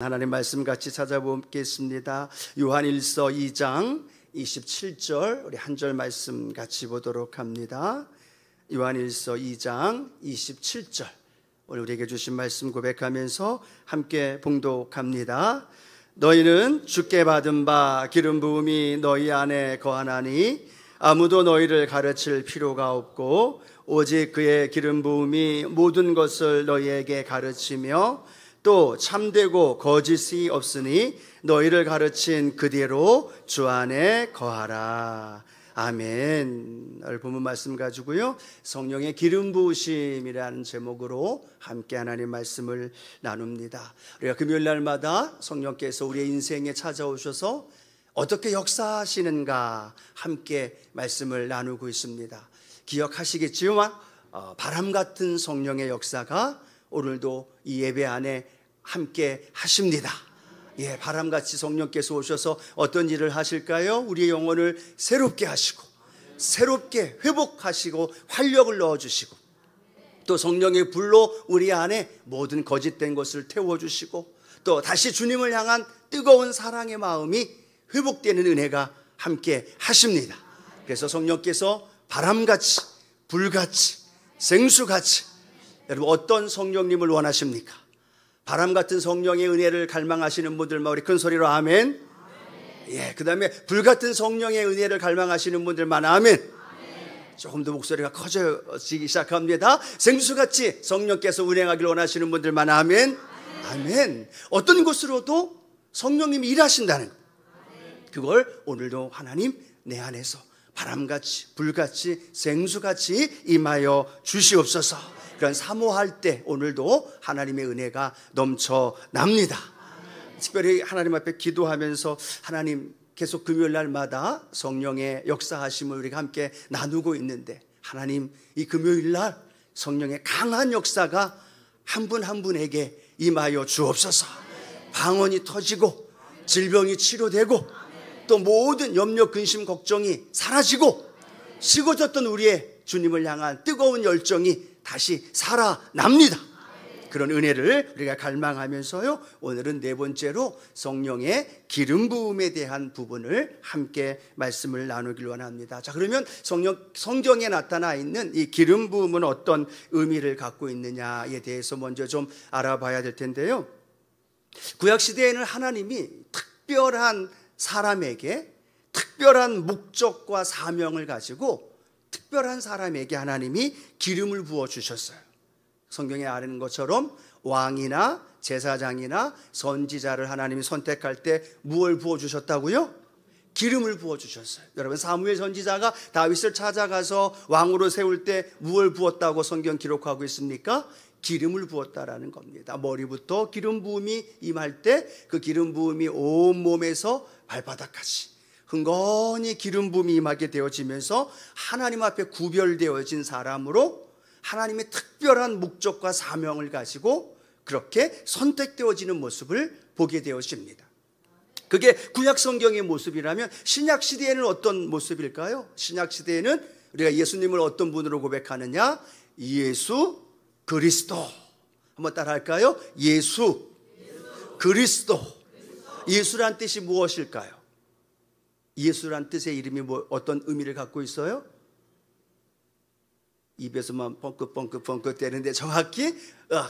하나님 말씀 같이 찾아보겠습니다. 요한일서 2장 27절 우리 한 절 말씀 같이 보도록 합니다. 요한일서 2장 27절 오늘 우리에게 주신 말씀 고백하면서 함께 봉독합니다. 너희는 주께 받은 바 기름 부음이 너희 안에 거하나니 아무도 너희를 가르칠 필요가 없고 오직 그의 기름 부음이 모든 것을 너희에게 가르치며 또 참되고 거짓이 없으니 너희를 가르친 그대로 주 안에 거하라. 아멘. 오늘 본문 말씀 가지고요, 성령의 기름 부으심이라는 제목으로 함께 하나님 말씀을 나눕니다. 우리가 금요일 날마다 성령께서 우리의 인생에 찾아오셔서 어떻게 역사하시는가 함께 말씀을 나누고 있습니다. 기억하시겠지만 바람 같은 성령의 역사가 오늘도 이 예배 안에 함께 하십니다. 바람같이 성령께서 오셔서 어떤 일을 하실까요? 우리의 영혼을 새롭게 하시고 새롭게 회복하시고 활력을 넣어주시고 또 성령의 불로 우리 안에 모든 거짓된 것을 태워주시고 또 다시 주님을 향한 뜨거운 사랑의 마음이 회복되는 은혜가 함께 하십니다. 그래서 성령께서 바람같이 불같이 생수같이 여러분 어떤 성령님을 원하십니까? 바람 같은 성령의 은혜를 갈망하시는 분들만 우리 큰 소리로 아멘. 그 다음에 불 같은 성령의 은혜를 갈망하시는 분들만 아멘. 조금 더 목소리가 커져지기 시작합니다. 생수같이 성령께서 운행하기를 원하시는 분들만 아멘. 아멘. 어떤 곳으로도 성령님이 일하신다는 것, 그걸 오늘도 하나님 내 안에서 바람같이 불같이 생수같이 임하여 주시옵소서. 그런 사모할 때 오늘도 하나님의 은혜가 넘쳐납니다. 특별히 하나님 앞에 기도하면서 하나님 계속 금요일 날마다 성령의 역사하심을 우리가 함께 나누고 있는데 하나님 이 금요일 날 성령의 강한 역사가 한 분 한 분에게 임하여 주옵소서. 방언이 터지고 질병이 치료되고 또 모든 염려 근심 걱정이 사라지고 식어졌던 우리의 주님을 향한 뜨거운 열정이 다시 살아납니다. 그런 은혜를 우리가 갈망하면서요, 오늘은 네 번째로 성령의 기름 부음에 대한 부분을 함께 말씀을 나누길 원합니다. 자, 그러면 성경에 나타나 있는 이 기름 부음은 어떤 의미를 갖고 있느냐에 대해서 먼저 좀 알아봐야 될 텐데요. 구약 시대에는 하나님이 특별한 사람에게 특별한 목적과 사명을 가지고 특별한 사람에게 하나님이 기름을 부어주셨어요. 성경에 아는 것처럼 왕이나 제사장이나 선지자를 하나님이 선택할 때 무엇을 부어주셨다고요? 기름을 부어주셨어요. 여러분, 사무엘 선지자가 다윗을 찾아가서 왕으로 세울 때 무엇을 부었다고 성경 기록하고 있습니까? 기름을 부었다라는 겁니다. 머리부터 기름 부음이 임할 때 그 기름 부음이 온 몸에서 발바닥까지 흥건히 기름 부음이 임하게 되어지면서 하나님 앞에 구별되어진 사람으로 하나님의 특별한 목적과 사명을 가지고 그렇게 선택되어지는 모습을 보게 되어집니다. 그게 구약 성경의 모습이라면 신약 시대에는 어떤 모습일까요? 신약 시대에는 우리가 예수님을 어떤 분으로 고백하느냐? 예수 그리스도. 한번 따라 할까요? 예수 그리스도. 예수란 뜻이 무엇일까요? 예수란 뜻의 이름이 어떤 의미를 갖고 있어요? 입에서만 뻥긋뻥긋 대는데 정확히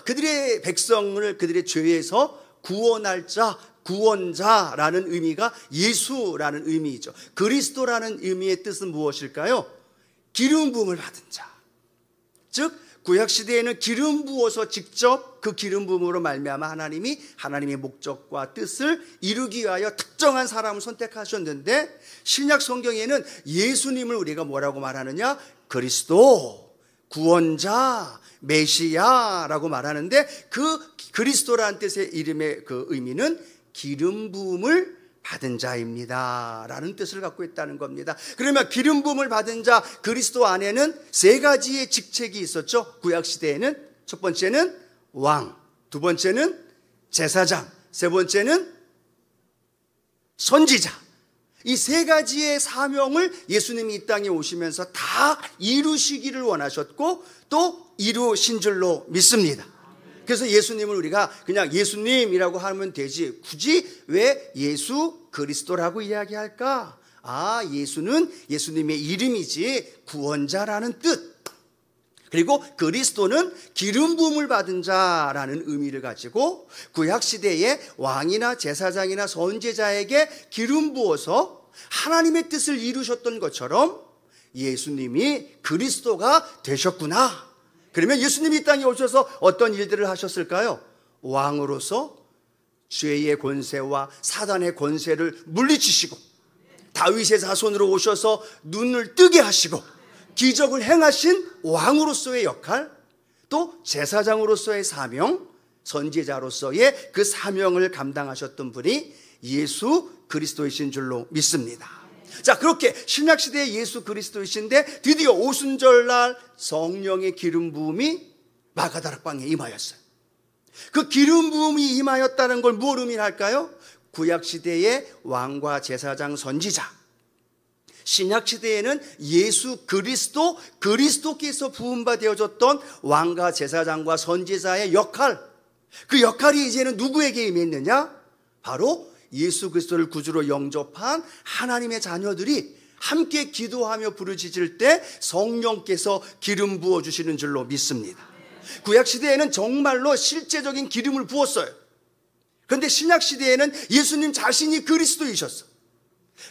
그들의 백성을 그들의 죄에서 구원할 자, 구원자라는 의미가 예수라는 의미이죠. 그리스도라는 의미의 뜻은 무엇일까요? 기름 부음을 받은 자. 즉 구약시대에는 기름 부어서 직접 그 기름 부음으로 말미암아 하나님이 하나님의 목적과 뜻을 이루기 위하여 특정한 사람을 선택하셨는데 신약 성경에는 예수님을 우리가 뭐라고 말하느냐? 그리스도, 구원자, 메시아라고 말하는데 그 그리스도라는 뜻의 이름의 그 의미는 기름 부음을 받은 자입니다 라는 뜻을 갖고 있다는 겁니다. 그러면 기름 부음을 받은 자 그리스도 안에는 세 가지의 직책이 있었죠. 구약시대에는 첫 번째는 왕, 두 번째는 제사장, 세 번째는 선지자. 이 세 가지의 사명을 예수님이 이 땅에 오시면서 다 이루시기를 원하셨고 또 이루신 줄로 믿습니다. 그래서 예수님을 우리가 그냥 예수님이라고 하면 되지 굳이 왜 예수 그리스도라고 이야기할까? 예수는 예수님의 이름이지 구원자라는 뜻. 그리고 그리스도는 기름 부음을 받은 자라는 의미를 가지고 구약시대에 왕이나 제사장이나 선지자에게 기름 부어서 하나님의 뜻을 이루셨던 것처럼 예수님이 그리스도가 되셨구나. 그러면 예수님이 이 땅에 오셔서 어떤 일들을 하셨을까요? 왕으로서 죄의 권세와 사단의 권세를 물리치시고 다윗의 자손으로 오셔서 눈을 뜨게 하시고 기적을 행하신 왕으로서의 역할, 또 제사장으로서의 사명, 선지자로서의 그 사명을 감당하셨던 분이 예수 그리스도이신 줄로 믿습니다. 자, 그렇게 신약시대의 예수 그리스도이신데 드디어 오순절날 성령의 기름 부음이 마가다락방에 임하였어요. 그 기름 부음이 임하였다는 걸 뭘 의미할까요? 구약시대의 왕과 제사장 선지자, 신약시대에는 예수 그리스도께서 부음받아졌던 왕과 제사장과 선지자의 역할, 그 역할이 이제는 누구에게 임했느냐? 바로 예수 그리스도를 구주로 영접한 하나님의 자녀들이 함께 기도하며 부르짖을 때 성령께서 기름 부어주시는 줄로 믿습니다. 구약시대에는 정말로 실제적인 기름을 부었어요. 그런데 신약시대에는 예수님 자신이 그리스도이셨어.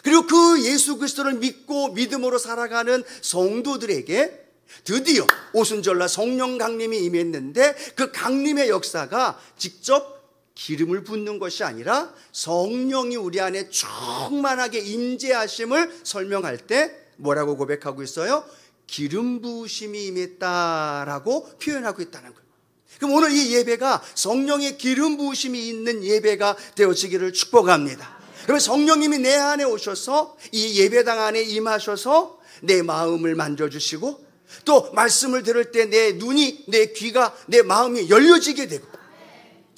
그리고 그 예수 그리스도를 믿고 믿음으로 살아가는 성도들에게 드디어 오순절날 성령 강림이 임했는데 그 강림의 역사가 직접 기름을 붓는 것이 아니라 성령이 우리 안에 충만하게 임재하심을 설명할 때 뭐라고 고백하고 있어요? 기름 부으심이 임했다라고 표현하고 있다는 거예요. 그럼 오늘 이 예배가 성령의 기름 부으심이 있는 예배가 되어지기를 축복합니다. 그러면 성령님이 내 안에 오셔서 이 예배당 안에 임하셔서 내 마음을 만져주시고 또 말씀을 들을 때 내 눈이, 내 귀가, 내 마음이 열려지게 되고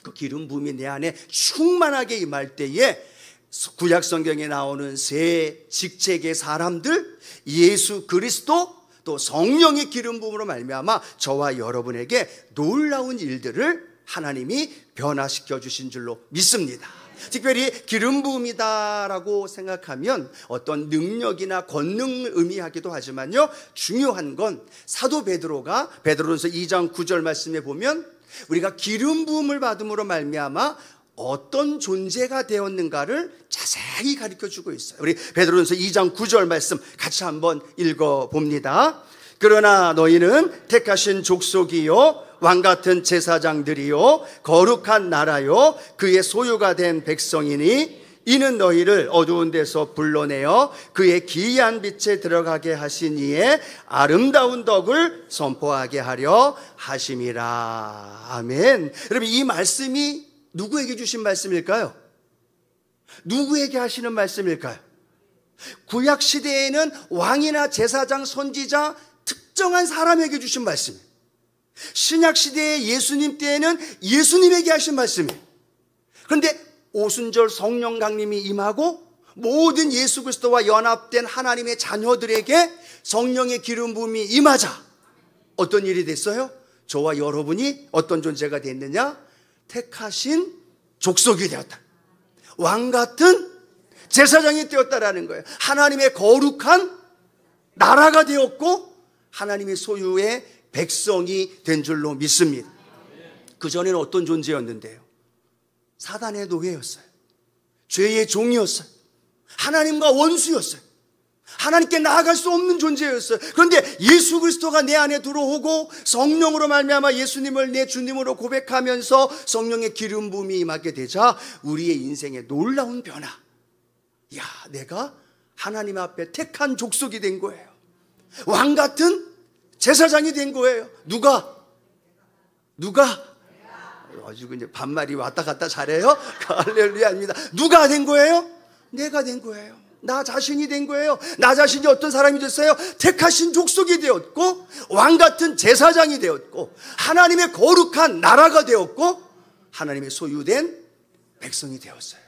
그 기름 부음이 내 안에 충만하게 임할 때에 구약 성경에 나오는 세 직책의 사람들, 예수 그리스도 또 성령의 기름 부음으로 말미암아 저와 여러분에게 놀라운 일들을 하나님이 변화시켜 주신 줄로 믿습니다. 특별히 기름 부음이다라고 생각하면 어떤 능력이나 권능을 의미하기도 하지만요, 중요한 건 사도 베드로전서 2장 9절 말씀에 보면 우리가 기름 부음을 받음으로 말미암아 어떤 존재가 되었는가를 자세히 가르쳐주고 있어요. 우리 베드로전서 2장 9절 말씀 같이 한번 읽어봅니다. 그러나 너희는 택하신 족속이요 왕같은 제사장들이요 거룩한 나라요 그의 소유가 된 백성이니 이는 너희를 어두운 데서 불러내어 그의 기이한 빛에 들어가게 하신 이의 아름다운 덕을 선포하게 하려 하심이라. 아멘. 여러분, 이 말씀이 누구에게 주신 말씀일까요? 누구에게 하시는 말씀일까요? 구약시대에는 왕이나 제사장, 선지자 특정한 사람에게 주신 말씀이에요. 신약시대의 예수님 때에는 예수님에게 하신 말씀이에요. 그런데 오순절 성령 강림이 임하고 모든 예수 그리스도와 연합된 하나님의 자녀들에게 성령의 기름 부음이 임하자 어떤 일이 됐어요? 저와 여러분이 어떤 존재가 됐느냐? 택하신 족속이 되었다. 왕 같은 제사장이 되었다라는 거예요. 하나님의 거룩한 나라가 되었고 하나님의 소유의 백성이 된 줄로 믿습니다. 그전에는 어떤 존재였는데요? 사단의 노예였어요. 죄의 종이었어요. 하나님과 원수였어요. 하나님께 나아갈 수 없는 존재였어요. 그런데 예수 그리스도가 내 안에 들어오고 성령으로 말미암아 예수님을 내 주님으로 고백하면서 성령의 기름 부음이 임하게 되자 우리의 인생에 놀라운 변화. 야, 내가 하나님 앞에 택한 족속이 된 거예요. 왕 같은 제사장이 된 거예요. 누가? 아주 이제 반말이 왔다 갔다 잘해요. 할렐루야입니다. 누가 된 거예요? 내가 된 거예요. 나 자신이 된 거예요. 나 자신이 어떤 사람이 됐어요? 택하신 족속이 되었고 왕 같은 제사장이 되었고 하나님의 거룩한 나라가 되었고 하나님의 소유된 백성이 되었어요.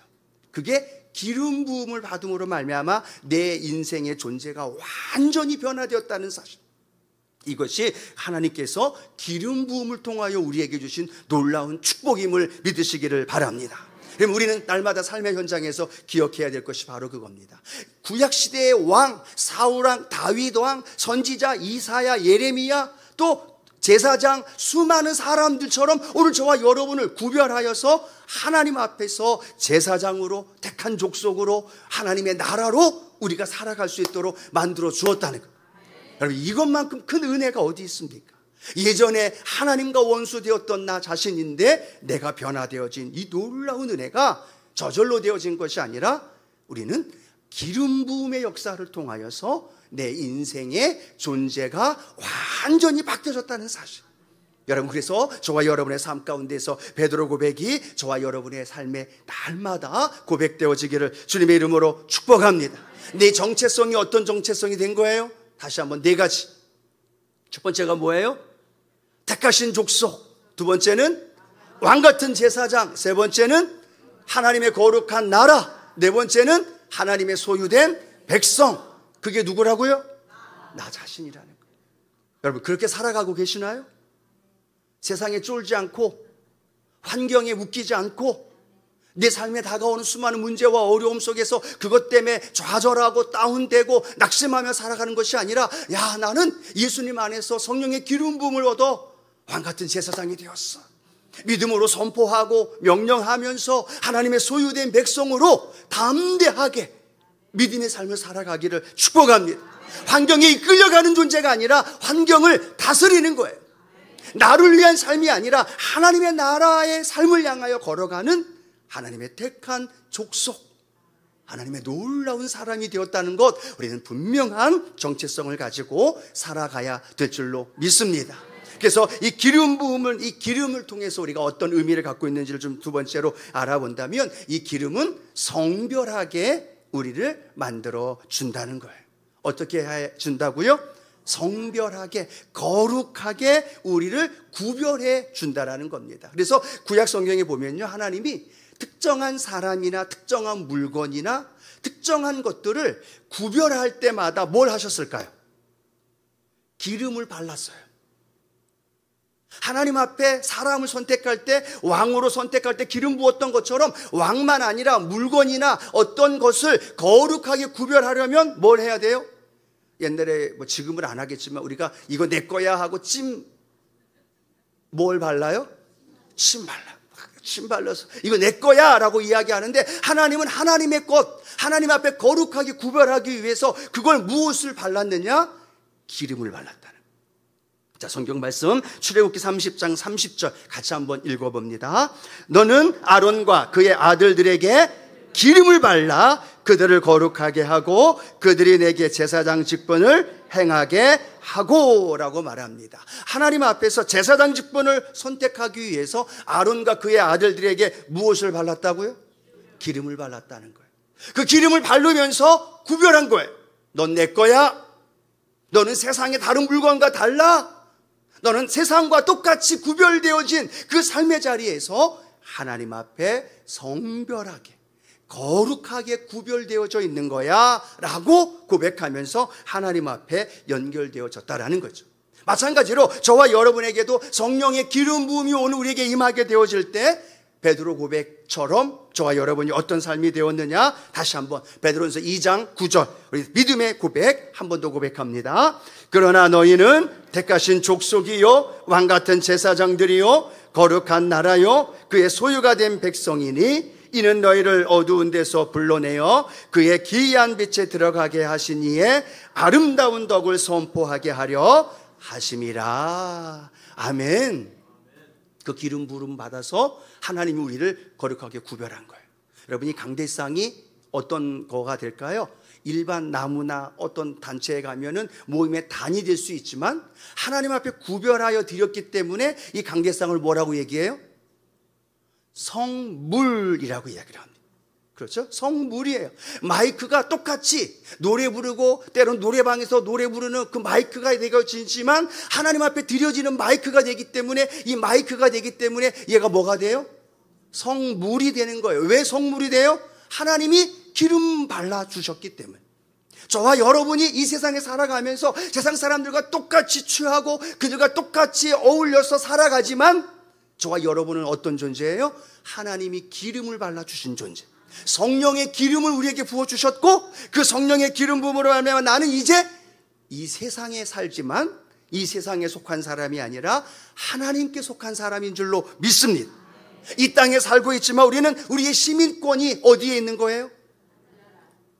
그게 기름 부음을 받음으로 말미암아 내 인생의 존재가 완전히 변화되었다는 사실. 이것이 하나님께서 기름 부음을 통하여 우리에게 주신 놀라운 축복임을 믿으시기를 바랍니다. 그럼 우리는 날마다 삶의 현장에서 기억해야 될 것이 바로 그겁니다. 구약시대의 왕, 사울왕, 다윗왕, 선지자, 이사야, 예레미야, 또 제사장, 수많은 사람들처럼 오늘 저와 여러분을 구별하여서 하나님 앞에서 제사장으로, 택한 족속으로, 하나님의 나라로 우리가 살아갈 수 있도록 만들어 주었다는 것. 여러분, 이것만큼 큰 은혜가 어디 있습니까? 예전에 하나님과 원수되었던 나 자신인데 내가 변화되어진 이 놀라운 은혜가 저절로 되어진 것이 아니라 우리는 기름 부음의 역사를 통하여서 내 인생의 존재가 완전히 바뀌어졌다는 사실. 여러분, 그래서 저와 여러분의 삶 가운데서 베드로 고백이 저와 여러분의 삶에 날마다 고백되어지기를 주님의 이름으로 축복합니다. 내 정체성이 어떤 정체성이 된 거예요? 다시 한번 네 가지. 첫 번째가 뭐예요? 택하신 족속. 두 번째는 왕같은 제사장. 세 번째는 하나님의 거룩한 나라. 네 번째는 하나님의 소유된 백성. 그게 누구라고요? 나 자신이라는 거예요. 여러분, 그렇게 살아가고 계시나요? 세상에 쫄지 않고, 환경에 묶이지 않고, 내 삶에 다가오는 수많은 문제와 어려움 속에서 그것 때문에 좌절하고 다운되고 낙심하며 살아가는 것이 아니라, 야, 나는 예수님 안에서 성령의 기름 부음을 얻어 왕같은 제사장이 되었어. 믿음으로 선포하고 명령하면서 하나님의 소유된 백성으로 담대하게 믿음의 삶을 살아가기를 축복합니다. 환경에 이끌려가는 존재가 아니라 환경을 다스리는 거예요. 나를 위한 삶이 아니라 하나님의 나라의 삶을 향하여 걸어가는 하나님의 택한 족속, 하나님의 놀라운 사람이 되었다는 것, 우리는 분명한 정체성을 가지고 살아가야 될 줄로 믿습니다. 그래서 이 기름 부음을, 이 기름을 통해서 우리가 어떤 의미를 갖고 있는지를 좀 두 번째로 알아본다면, 이 기름은 성별하게 우리를 만들어 준다는 거예요. 어떻게 해 준다고요? 성별하게, 거룩하게 우리를 구별해 준다라는 겁니다. 그래서 구약 성경에 보면요, 하나님이 특정한 사람이나 특정한 물건이나 특정한 것들을 구별할 때마다 뭘 하셨을까요? 기름을 발랐어요. 하나님 앞에 사람을 선택할 때, 왕으로 선택할 때 기름 부었던 것처럼 왕만 아니라 물건이나 어떤 것을 거룩하게 구별하려면 뭘 해야 돼요? 옛날에 뭐 지금은 안 하겠지만 우리가 이거 내 거야 하고 뭘 발라요? 침 발라서 이거 내 거야 라고 이야기하는데, 하나님은 하나님의 것, 하나님 앞에 거룩하게 구별하기 위해서 그걸 무엇을 발랐느냐? 기름을 발랐다는. 자, 성경 말씀 출애굽기 30장 30절 같이 한번 읽어봅니다. 너는 아론과 그의 아들들에게 기름을 발라 그들을 거룩하게 하고 그들이 내게 제사장 직분을 행하게 하고 라고 말합니다. 하나님 앞에서 제사장 직분을 선택하기 위해서 아론과 그의 아들들에게 무엇을 발랐다고요? 기름을 발랐다는 거예요. 그 기름을 바르면서 구별한 거예요. 넌 내 거야. 너는 세상의 다른 물건과 달라. 너는 세상과 똑같이 구별되어진 그 삶의 자리에서 하나님 앞에 성별하게, 거룩하게 구별되어져 있는 거야 라고 고백하면서 하나님 앞에 연결되어졌다라는 거죠. 마찬가지로 저와 여러분에게도 성령의 기름 부음이 오늘 우리에게 임하게 되어질 때 베드로 고백처럼 저와 여러분이 어떤 삶이 되었느냐, 다시 한번 베드로전서 2장 9절 우리 믿음의 고백 한 번 더 고백합니다. 그러나 너희는 택하신 족속이요 왕같은 제사장들이요 거룩한 나라요 그의 소유가 된 백성이니 이는 너희를 어두운 데서 불러내어 그의 기이한 빛에 들어가게 하신 이의 아름다운 덕을 선포하게 하려 하심이라. 아멘. 그 기름 부름 받아서 하나님이 우리를 거룩하게 구별한 거예요. 여러분, 이 강대상이 어떤 거가 될까요? 일반 나무나 어떤 단체에 가면은 모임의 단이 될 수 있지만 하나님 앞에 구별하여 드렸기 때문에 이 강대상을 뭐라고 얘기해요? 성물이라고 이야기를 합니다. 그렇죠? 성물이에요. 마이크가 똑같이 노래 부르고 때론 노래방에서 노래 부르는 그 마이크가 되어지지만 하나님 앞에 드려지는 마이크가 되기 때문에, 이 마이크가 되기 때문에 얘가 뭐가 돼요? 성물이 되는 거예요. 왜 성물이 돼요? 하나님이 기름 발라주셨기 때문에. 저와 여러분이 이 세상에 살아가면서 세상 사람들과 똑같이 취하고 그들과 똑같이 어울려서 살아가지만 저와 여러분은 어떤 존재예요? 하나님이 기름을 발라주신 존재, 성령의 기름을 우리에게 부어주셨고 그 성령의 기름 부음으로 말미암아 나는 이제 이 세상에 살지만 이 세상에 속한 사람이 아니라 하나님께 속한 사람인 줄로 믿습니다. 이 땅에 살고 있지만 우리는 우리의 시민권이 어디에 있는 거예요?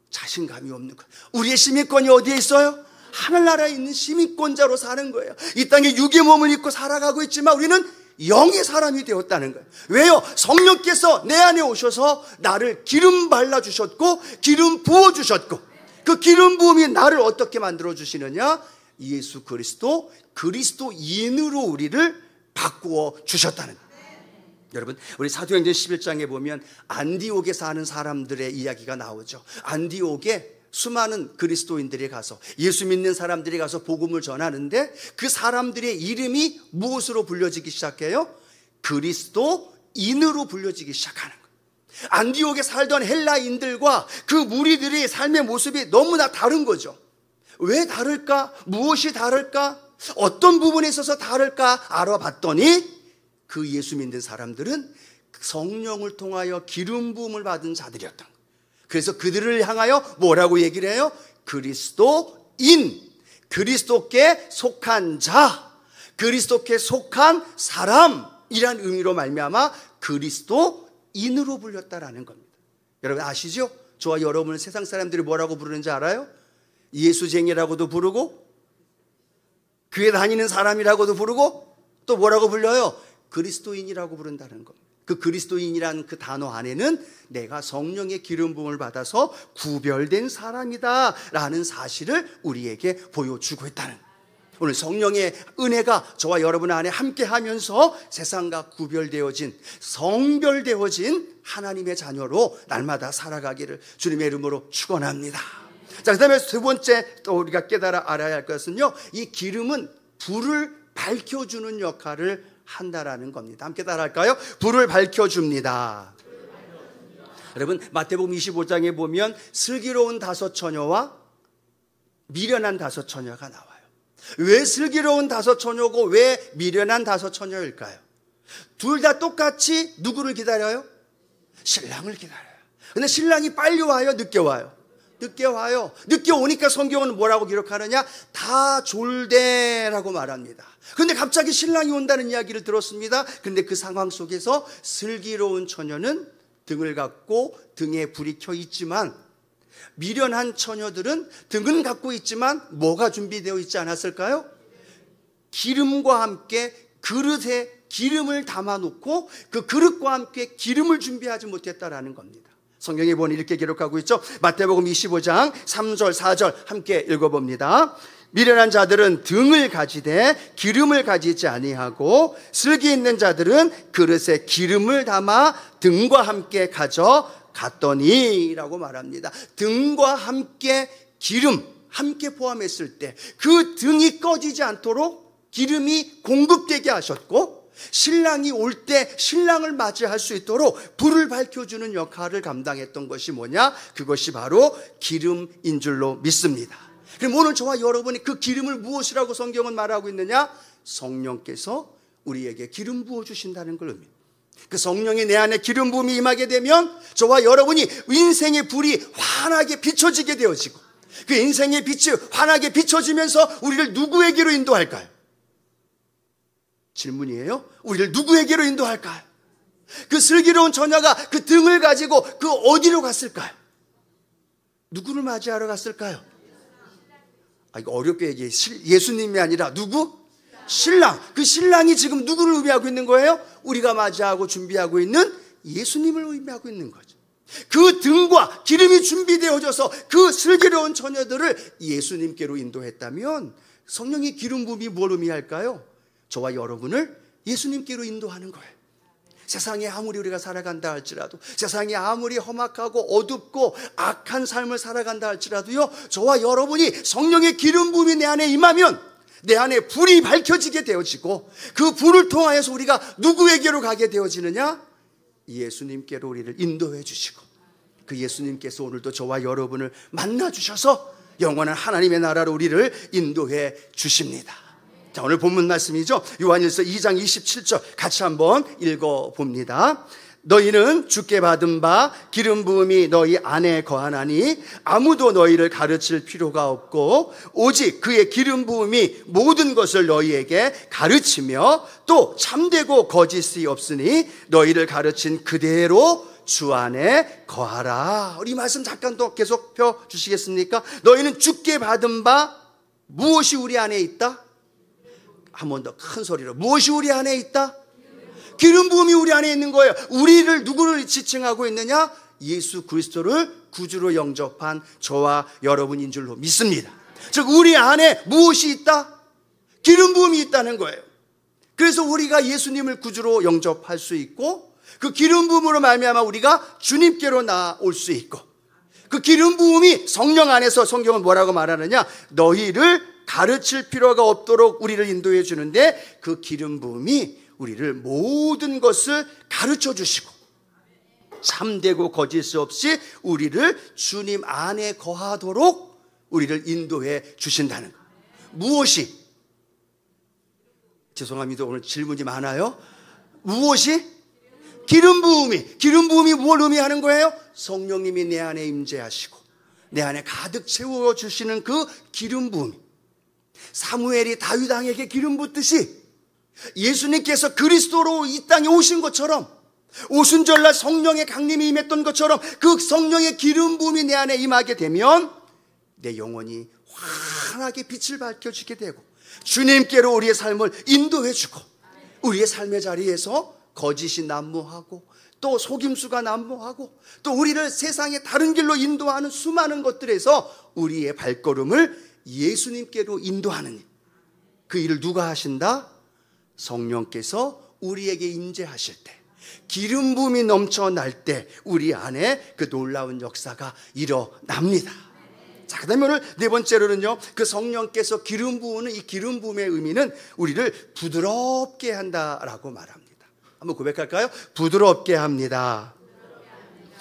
자신감이 없는 거예요. 우리의 시민권이 어디에 있어요? 하늘나라에 있는 시민권자로 사는 거예요. 이 땅에 육의 몸을 입고 살아가고 있지만 우리는 영의 사람이 되었다는 거예요. 왜요? 성령께서 내 안에 오셔서 나를 기름 발라주셨고 기름 부어주셨고 그 기름 부음이 나를 어떻게 만들어주시느냐? 예수 그리스도, 그리스도인으로 우리를 바꾸어 주셨다는 거예요. 여러분, 우리 사도행전 11장에 보면 안디옥에 사는 사람들의 이야기가 나오죠. 안디옥에 수많은 그리스도인들이 가서 예수 믿는 사람들이 가서 복음을 전하는데 그 사람들의 이름이 무엇으로 불려지기 시작해요? 그리스도인으로 불려지기 시작하는 거예요. 안디옥에 살던 헬라인들과 그 무리들의 삶의 모습이 너무나 다른 거죠. 왜 다를까? 무엇이 다를까? 어떤 부분에 있어서 다를까? 알아봤더니 그 예수 믿는 사람들은 성령을 통하여 기름 부음을 받은 자들이었던 거예요. 그래서 그들을 향하여 뭐라고 얘기를 해요? 그리스도인, 그리스도께 속한 자, 그리스도께 속한 사람이란 의미로 말미암아 그리스도인으로 불렸다라는 겁니다. 여러분 아시죠? 저와 여러분을 세상 사람들이 뭐라고 부르는지 알아요? 예수쟁이라고도 부르고 교회 다니는 사람이라고도 부르고 또 뭐라고 불려요? 그리스도인이라고 부른다는 겁니다. 그 그리스도인이라는 그 단어 안에는 내가 성령의 기름 부음을 받아서 구별된 사람이다 라는 사실을 우리에게 보여주고 있다는 거예요. 오늘 성령의 은혜가 저와 여러분 안에 함께하면서 세상과 구별되어진 성별되어진 하나님의 자녀로 날마다 살아가기를 주님의 이름으로 축원합니다. 자, 그 다음에 두 번째 또 우리가 깨달아 알아야 할 것은요, 이 기름은 불을 밝혀주는 역할을 한다라는 겁니다. 함께 따라할까요? 불을 밝혀줍니다. 여러분 마태복음 25장에 보면 슬기로운 다섯 처녀와 미련한 다섯 처녀가 나와요. 왜 슬기로운 다섯 처녀고 왜 미련한 다섯 처녀일까요? 둘 다 똑같이 누구를 기다려요? 신랑을 기다려요. 근데 신랑이 빨리 와요? 늦게 와요? 늦게 와요. 늦게 오니까 성경은 뭐라고 기록하느냐? 다 졸대라고 말합니다. 근데 갑자기 신랑이 온다는 이야기를 들었습니다. 근데 그 상황 속에서 슬기로운 처녀는 등을 갖고 등에 불이 켜 있지만 미련한 처녀들은 등은 갖고 있지만 뭐가 준비되어 있지 않았을까요? 기름과 함께 그릇에 기름을 담아놓고 그 그릇과 함께 기름을 준비하지 못했다라는 겁니다. 성경에 보니 이렇게 기록하고 있죠. 마태복음 25장 3절 4절 함께 읽어봅니다. 미련한 자들은 등을 가지되 기름을 가지지 아니하고 슬기 있는 자들은 그릇에 기름을 담아 등과 함께 가져갔더니 라고 말합니다. 등과 함께 기름 함께 포함했을 때 그 등이 꺼지지 않도록 기름이 공급되게 하셨고 신랑이 올 때 신랑을 맞이할 수 있도록 불을 밝혀주는 역할을 감당했던 것이 뭐냐? 그것이 바로 기름인 줄로 믿습니다. 그럼 오늘 저와 여러분이 그 기름을 무엇이라고 성경은 말하고 있느냐? 성령께서 우리에게 기름 부어주신다는 걸 의미합니다. 그 성령이 내 안에 기름 부음이 임하게 되면 저와 여러분이 인생의 불이 환하게 비춰지게 되어지고 그 인생의 빛이 환하게 비춰지면서 우리를 누구에게로 인도할까요? 질문이에요. 우리를 누구에게로 인도할까요? 그 슬기로운 처녀가 그 등을 가지고 그 어디로 갔을까요? 누구를 맞이하러 갔을까요? 이거 어렵게 얘기해. 예수님이 아니라 누구? 신랑. 그 신랑이 지금 누구를 의미하고 있는 거예요? 우리가 맞이하고 준비하고 있는 예수님을 의미하고 있는 거죠. 그 등과 기름이 준비되어져서 그 슬기로운 처녀들을 예수님께로 인도했다면 성령의 기름 부음이 뭘 의미할까요? 저와 여러분을 예수님께로 인도하는 거예요. 세상에 아무리 우리가 살아간다 할지라도, 세상이 아무리 험악하고 어둡고 악한 삶을 살아간다 할지라도요, 저와 여러분이 성령의 기름 부음이 내 안에 임하면 내 안에 불이 밝혀지게 되어지고 그 불을 통하여서 우리가 누구에게로 가게 되어지느냐? 예수님께로 우리를 인도해 주시고 그 예수님께서 오늘도 저와 여러분을 만나 주셔서 영원한 하나님의 나라로 우리를 인도해 주십니다. 자, 오늘 본문 말씀이죠. 요한일서 2장 27절 같이 한번 읽어봅니다. 너희는 주께 받은 바 기름 부음이 너희 안에 거하나니 아무도 너희를 가르칠 필요가 없고 오직 그의 기름 부음이 모든 것을 너희에게 가르치며 또 참되고 거짓이 없으니 너희를 가르친 그대로 주 안에 거하라. 우리 말씀 잠깐 또 계속 펴주시겠습니까? 너희는 주께 받은 바 무엇이 우리 안에 있다? 한 번 더 큰 소리로, 무엇이 우리 안에 있다? 기름 부음이 우리 안에 있는 거예요. 우리를 누구를 지칭하고 있느냐? 예수 그리스도를 구주로 영접한 저와 여러분인 줄로 믿습니다. 즉 우리 안에 무엇이 있다? 기름 부음이 있다는 거예요. 그래서 우리가 예수님을 구주로 영접할 수 있고 그 기름 부음으로 말미암아 우리가 주님께로 나올 수 있고 그 기름 부음이 성령 안에서 성경은 뭐라고 말하느냐? 너희를 가르칠 필요가 없도록 우리를 인도해 주는데 그 기름 부음이 우리를 모든 것을 가르쳐 주시고 참되고 거짓 없이 우리를 주님 안에 거하도록 우리를 인도해 주신다는 것. 무엇이? 죄송합니다. 오늘 질문이 많아요. 무엇이? 기름 부음이 뭘 의미하는 거예요? 성령님이 내 안에 임재하시고 내 안에 가득 채워주시는 그 기름 부음. 사무엘이 다윗 왕에게 기름 붓듯이 예수님께서 그리스도로 이 땅에 오신 것처럼 오순절날 성령의 강림이 임했던 것처럼 그 성령의 기름 부음이 내 안에 임하게 되면 내 영혼이 환하게 빛을 밝혀주게 되고 주님께로 우리의 삶을 인도해주고 우리의 삶의 자리에서 거짓이 난무하고 또 속임수가 난무하고 또 우리를 세상의 다른 길로 인도하는 수많은 것들에서 우리의 발걸음을 예수님께로 인도하는 일. 그 일을 누가 하신다? 성령께서 우리에게 임재하실 때 기름 부음이 넘쳐날 때 우리 안에 그 놀라운 역사가 일어납니다. 자, 그 다음에 오늘 네 번째로는요, 그 성령께서 기름 부으는 이 기름 부음의 의미는 우리를 부드럽게 한다라고 말합니다. 한번 고백할까요? 부드럽게 합니다.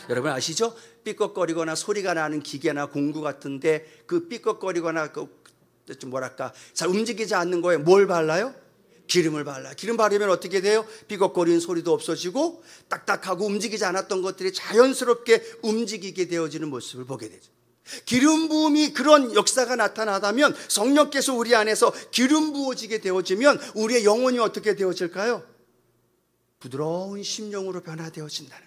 여러분 아시죠? 삐걱거리거나 소리가 나는 기계나 공구 같은데 그 삐걱거리거나 좀 뭐랄까 잘 움직이지 않는 거에 뭘 발라요? 기름을 발라요. 기름 바르면 어떻게 돼요? 삐걱거리는 소리도 없어지고 딱딱하고 움직이지 않았던 것들이 자연스럽게 움직이게 되어지는 모습을 보게 되죠. 기름 부음이 그런 역사가 나타나다면 성령께서 우리 안에서 기름 부어지게 되어지면 우리의 영혼이 어떻게 되어질까요? 부드러운 심령으로 변화되어진다는,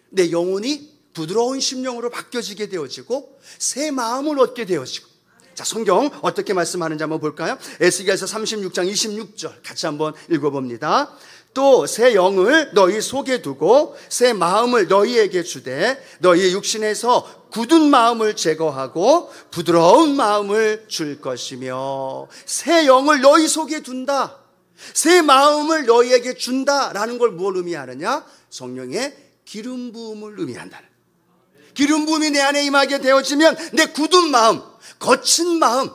내 영혼이 부드러운 심령으로 바뀌어지게 되어지고 새 마음을 얻게 되어지고. 자, 성경 어떻게 말씀하는지 한번 볼까요? 에스겔서 36장 26절 같이 한번 읽어봅니다. 또 새 영을 너희 속에 두고 새 마음을 너희에게 주되 너희 육신에서 굳은 마음을 제거하고 부드러운 마음을 줄 것이며. 새 영을 너희 속에 둔다, 새 마음을 너희에게 준다라는 걸 뭘 의미하느냐? 성령의 기름 부음을 의미한다는. 기름 부음이 내 안에 임하게 되어지면 내 굳은 마음, 거친 마음,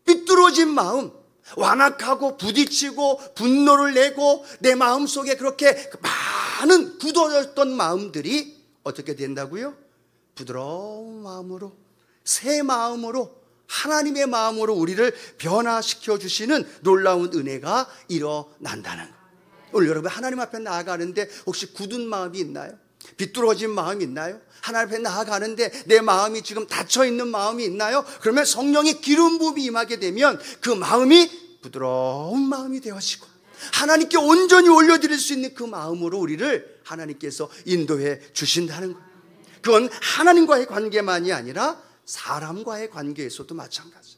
삐뚤어진 마음, 완악하고 부딪히고 분노를 내고 내 마음속에 그렇게 많은 굳어졌던 마음들이 어떻게 된다고요? 부드러운 마음으로, 새 마음으로, 하나님의 마음으로 우리를 변화시켜 주시는 놀라운 은혜가 일어난다는 거예요. 오늘 여러분 하나님 앞에 나아가는데 혹시 굳은 마음이 있나요? 비뚤어진 마음이 있나요? 하나님 앞에 나아가는데 내 마음이 지금 닫혀있는 마음이 있나요? 그러면 성령의 기름 부음이 임하게 되면 그 마음이 부드러운 마음이 되어지고 하나님께 온전히 올려드릴 수 있는 그 마음으로 우리를 하나님께서 인도해 주신다는 거예요. 그건 하나님과의 관계만이 아니라 사람과의 관계에서도 마찬가지예요.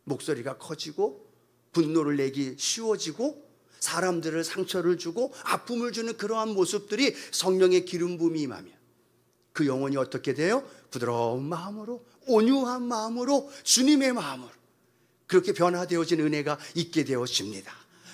목소리가 커지고 분노를 내기 쉬워지고 사람들을 상처를 주고 아픔을 주는 그러한 모습들이 성령의 기름 부음이 임하면 그 영혼이 어떻게 돼요? 부드러운 마음으로, 온유한 마음으로, 주님의 마음으로 그렇게 변화되어진 은혜가 있게 되어집니다.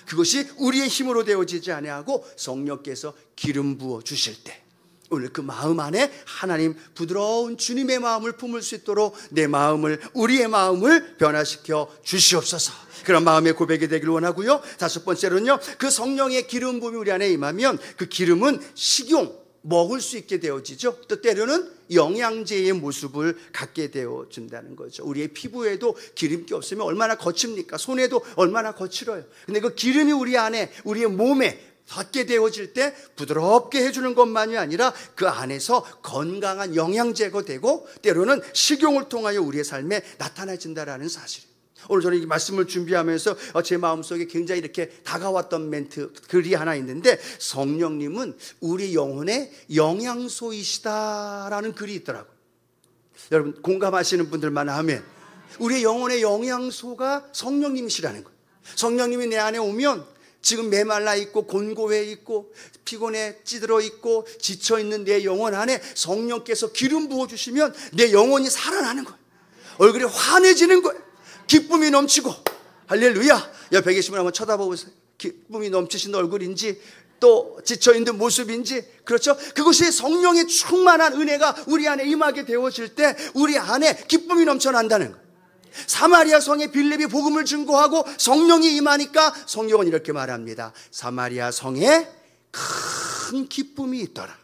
그것이 우리의 힘으로 되어지지 아니하고 성령께서 기름 부어 주실 때 오늘 그 마음 안에 하나님 부드러운 주님의 마음을 품을 수 있도록 내 마음을, 우리의 마음을 변화시켜 주시옵소서. 그런 마음의 고백이 되기를 원하고요. 다섯 번째로는요, 그 성령의 기름 부음이 우리 안에 임하면 그 기름은 식용, 먹을 수 있게 되어지죠. 또 때로는 영양제의 모습을 갖게 되어진다는 거죠. 우리의 피부에도 기름기 없으면 얼마나 거칩니까? 손에도 얼마나 거칠어요. 근데 그 기름이 우리 안에, 우리의 몸에 닿게 되어질 때 부드럽게 해주는 것만이 아니라 그 안에서 건강한 영양제가 되고 때로는 식용을 통하여 우리의 삶에 나타나진다라는 사실이에요. 오늘 저는 이 말씀을 준비하면서 제 마음속에 굉장히 이렇게 다가왔던 멘트 글이 하나 있는데, 성령님은 우리 영혼의 영양소이시다라는 글이 있더라고요. 여러분 공감하시는 분들만 하면, 우리의 영혼의 영양소가 성령님이시라는 거예요. 성령님이 내 안에 오면 지금 메말라 있고 곤고해 있고 피곤해 찌들어 있고 지쳐 있는 내 영혼 안에 성령께서 기름 부어주시면 내 영혼이 살아나는 거예요. 얼굴이 환해지는 거예요. 기쁨이 넘치고. 할렐루야. 옆에 계신 분 한번 쳐다보세요. 기쁨이 넘치신 얼굴인지 또 지쳐있는 모습인지. 그렇죠? 그것이 성령의 충만한 은혜가 우리 안에 임하게 되어질 때 우리 안에 기쁨이 넘쳐난다는 거예요. 사마리아 성에 빌립이 복음을 증거하고 성령이 임하니까 성경은 이렇게 말합니다. 사마리아 성에 큰 기쁨이 있더라.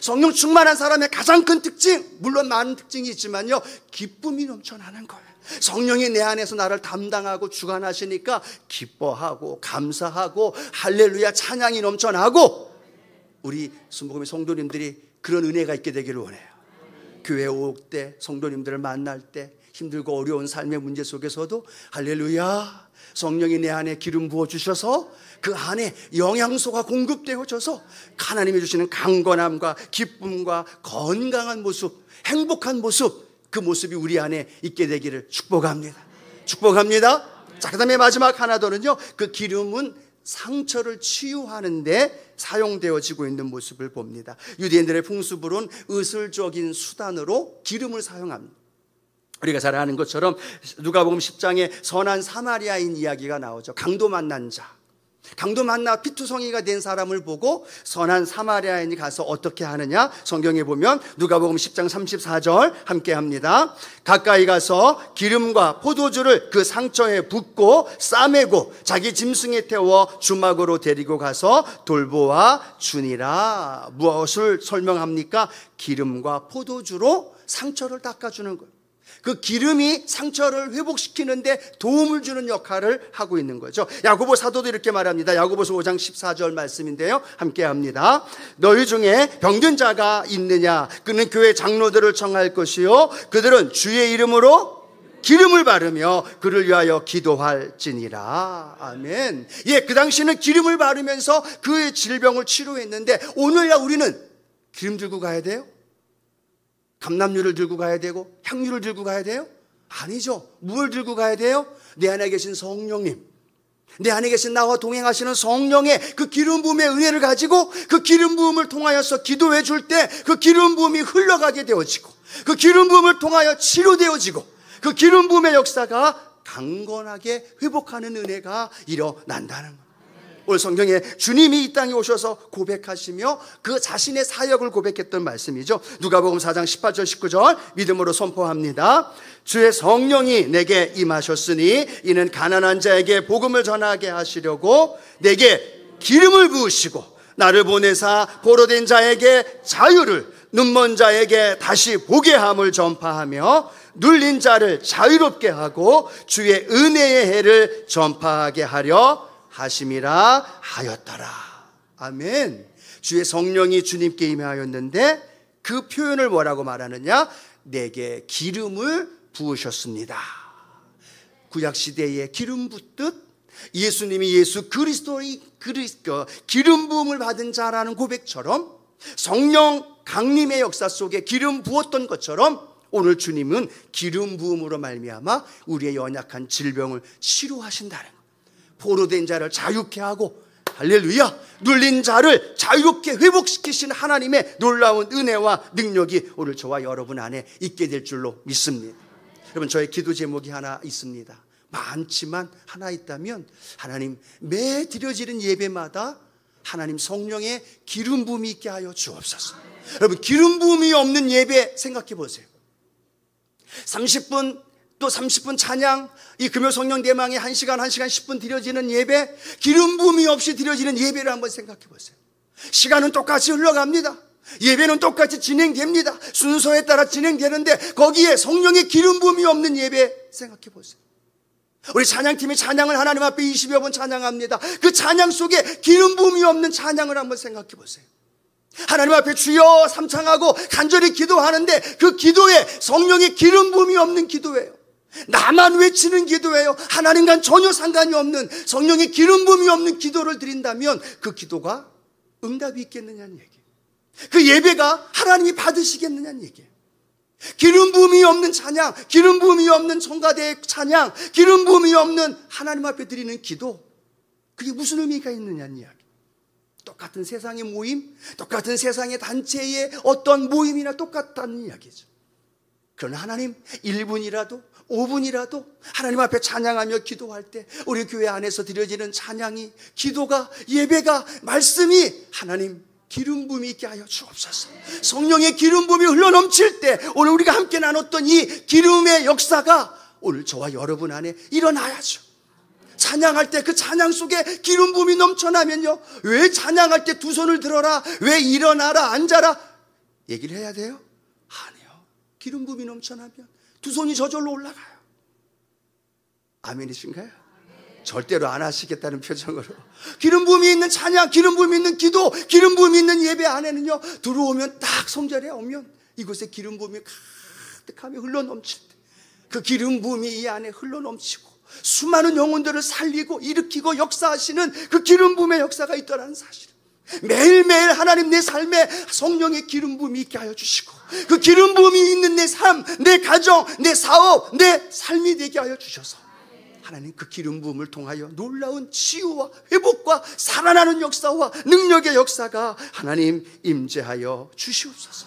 성령 충만한 사람의 가장 큰 특징, 물론 많은 특징이 있지만요, 기쁨이 넘쳐나는 거예요. 성령이 내 안에서 나를 담당하고 주관하시니까 기뻐하고 감사하고 할렐루야 찬양이 넘쳐나고, 우리 순복음의 성도님들이 그런 은혜가 있게 되기를 원해요. 교회 올 때, 성도님들을 만날 때, 힘들고 어려운 삶의 문제 속에서도 할렐루야, 성령이 내 안에 기름 부어주셔서 그 안에 영양소가 공급되어져서 하나님이 주시는 강건함과 기쁨과 건강한 모습, 행복한 모습, 그 모습이 우리 안에 있게 되기를 축복합니다. 축복합니다. 자, 그 다음에 마지막 하나 더는요, 그 기름은 상처를 치유하는 데 사용되어지고 있는 모습을 봅니다. 유대인들의 풍습으로는 의술적인 수단으로 기름을 사용합니다. 우리가 잘 아는 것처럼 누가복음 10장에 선한 사마리아인 이야기가 나오죠. 강도 만난 자, 강도 만나 피투성이가 된 사람을 보고 선한 사마리아인이 가서 어떻게 하느냐, 성경에 보면 누가복음 10장 34절 함께 합니다. 가까이 가서 기름과 포도주를 그 상처에 붓고 싸매고 자기 짐승에 태워 주막으로 데리고 가서 돌보아 주니라. 무엇을 설명합니까? 기름과 포도주로 상처를 닦아주는 거예요. 그 기름이 상처를 회복시키는데 도움을 주는 역할을 하고 있는 거죠. 야고보 사도도 이렇게 말합니다. 야고보서 5장 14절 말씀인데요, 함께 합니다. 너희 중에 병든 자가 있느냐? 그는 교회 장로들을 청할 것이요 그들은 주의 이름으로 기름을 바르며 그를 위하여 기도할지니라. 아멘. 예, 그 당시는 기름을 바르면서 그의 질병을 치료했는데, 오늘날 우리는 기름 들고 가야 돼요? 감람류를 들고 가야 되고 향유를 들고 가야 돼요? 아니죠. 뭘 들고 가야 돼요? 내 안에 계신 성령님, 내 안에 계신 나와 동행하시는 성령의 그 기름 부음의 은혜를 가지고 그 기름 부음을 통하여서 기도해 줄 때 그 기름 부음이 흘러가게 되어지고, 그 기름 부음을 통하여 치료되어지고, 그 기름 부음의 역사가 강건하게 회복하는 은혜가 일어난다는 거예요. 오늘 성경에 주님이 이 땅에 오셔서 고백하시며 그 자신의 사역을 고백했던 말씀이죠. 누가복음 4장 18절 19절 믿음으로 선포합니다. 주의 성령이 내게 임하셨으니 이는 가난한 자에게 복음을 전하게 하시려고 내게 기름을 부으시고 나를 보내사 보로된 자에게 자유를, 눈먼 자에게 다시 보게 함을 전파하며 눌린 자를 자유롭게 하고 주의 은혜의 해를 전파하게 하려 하심이라 하였더라. 아멘. 주의 성령이 주님께 임하였는데 그 표현을 뭐라고 말하느냐? 내게 기름을 부으셨습니다. 구약시대에 기름 붓듯 예수님이 예수 그리스도의 기름 부음을 받은 자라는 고백처럼, 성령 강림의 역사 속에 기름 부었던 것처럼 오늘 주님은 기름 부음으로 말미암아 우리의 연약한 질병을 치료하신다는 거예요. 포로된 자를 자유케 하고, 할렐루야, 눌린 자를 자유롭게 회복시키신 하나님의 놀라운 은혜와 능력이 오늘 저와 여러분 안에 있게 될 줄로 믿습니다. 여러분, 저의 기도 제목이 하나 있습니다. 많지만 하나 있다면, 하나님, 매 드려지는 예배마다 하나님 성령의 기름 부음이 있게 하여 주옵소서. 여러분, 기름 부음이 없는 예배 생각해 보세요. 30분 또 30분 찬양, 이 금요 성령 대망의 1시간 10분 드려지는 예배, 기름 부음이 없이 드려지는 예배를 한번 생각해 보세요. 시간은 똑같이 흘러갑니다. 예배는 똑같이 진행됩니다. 순서에 따라 진행되는데 거기에 성령의 기름 부음이 없는 예배 생각해 보세요. 우리 찬양팀이 찬양을 하나님 앞에 20여 번 찬양합니다. 그 찬양 속에 기름 부음이 없는 찬양을 한번 생각해 보세요. 하나님 앞에 주여 삼창하고 간절히 기도하는데 그 기도에 성령의 기름 부음이 없는 기도예요. 나만 외치는 기도예요. 하나님과는 전혀 상관이 없는 성령의 기름 부음이 없는 기도를 드린다면 그 기도가 응답이 있겠느냐는 얘기예요. 그 예배가 하나님이 받으시겠느냐는 얘기예요. 기름 부음이 없는 찬양, 기름 부음이 없는 성가대의 찬양, 기름 부음이 없는 하나님 앞에 드리는 기도, 그게 무슨 의미가 있느냐는 이야기. 똑같은 세상의 모임, 똑같은 세상의 단체의 어떤 모임이나 똑같다는 이야기죠. 그러나 하나님 1분이라도 5분이라도 하나님 앞에 찬양하며 기도할 때 우리 교회 안에서 드려지는 찬양이, 기도가, 예배가, 말씀이 하나님 기름 부음이 있게 하여 주옵소서. 성령의 기름 부음이 흘러넘칠 때 오늘 우리가 함께 나눴던 이 기름의 역사가 오늘 저와 여러분 안에 일어나야죠. 찬양할 때 그 찬양 속에 기름 부음이 넘쳐나면요, 왜 찬양할 때 두 손을 들어라, 왜 일어나라, 앉아라 얘기를 해야 돼요? 아니요. 기름 부음이 넘쳐나면 두 손이 저절로 올라가요. 아멘이신가요? 절대로 안 하시겠다는 표정으로. 기름 부음이 있는 찬양, 기름 부음이 있는 기도, 기름 부음이 있는 예배 안에는요, 들어오면 딱 성전에 오면 이곳에 기름 부음이 가득하며 흘러넘칠 때 그 기름 부음이 이 안에 흘러넘치고 수많은 영혼들을 살리고 일으키고 역사하시는 그 기름 부음의 역사가 있더라는 사실. 매일매일 하나님 내 삶에 성령의 기름 부음이 있게 하여 주시고 그 기름 부음이 있는 내 삶, 내 가정, 내 사업, 내 삶이 되게 하여 주셔서 하나님 그 기름 부음을 통하여 놀라운 치유와 회복과 살아나는 역사와 능력의 역사가 하나님 임재하여 주시옵소서.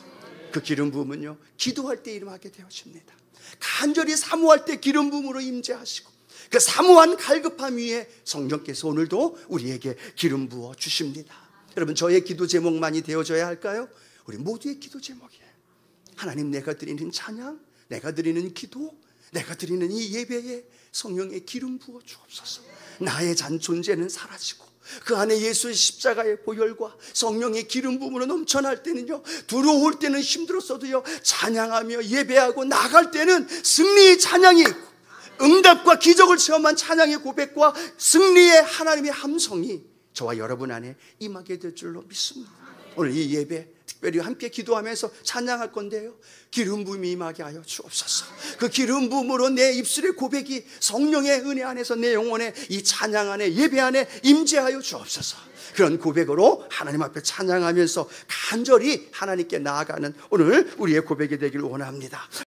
그 기름 부음은요, 기도할 때 임하게 되어집니다. 간절히 사모할 때 기름 부음으로 임재하시고 그 사모한 갈급함 위에 성령께서 오늘도 우리에게 기름 부어 주십니다. 여러분, 저의 기도 제목만이 되어져야 할까요? 우리 모두의 기도 제목이에요. 하나님, 내가 드리는 찬양, 내가 드리는 기도, 내가 드리는 이 예배에 성령의 기름 부어 주옵소서. 나의 잔 존재는 사라지고 그 안에 예수의 십자가의 보혈과 성령의 기름 부음으로 넘쳐날 때는요, 들어올 때는 힘들었어도요, 찬양하며 예배하고 나갈 때는 승리의 찬양이 있고 응답과 기적을 체험한 찬양의 고백과 승리의 하나님의 함성이 저와 여러분 안에 임하게 될 줄로 믿습니다. 오늘 이 예배 특별히 함께 기도하면서 찬양할 건데요, 기름 부음이 임하게 하여 주옵소서. 그 기름 부음으로 내 입술의 고백이 성령의 은혜 안에서 내 영혼에 이 찬양 안에 예배 안에 임재하여 주옵소서. 그런 고백으로 하나님 앞에 찬양하면서 간절히 하나님께 나아가는 오늘 우리의 고백이 되길 원합니다.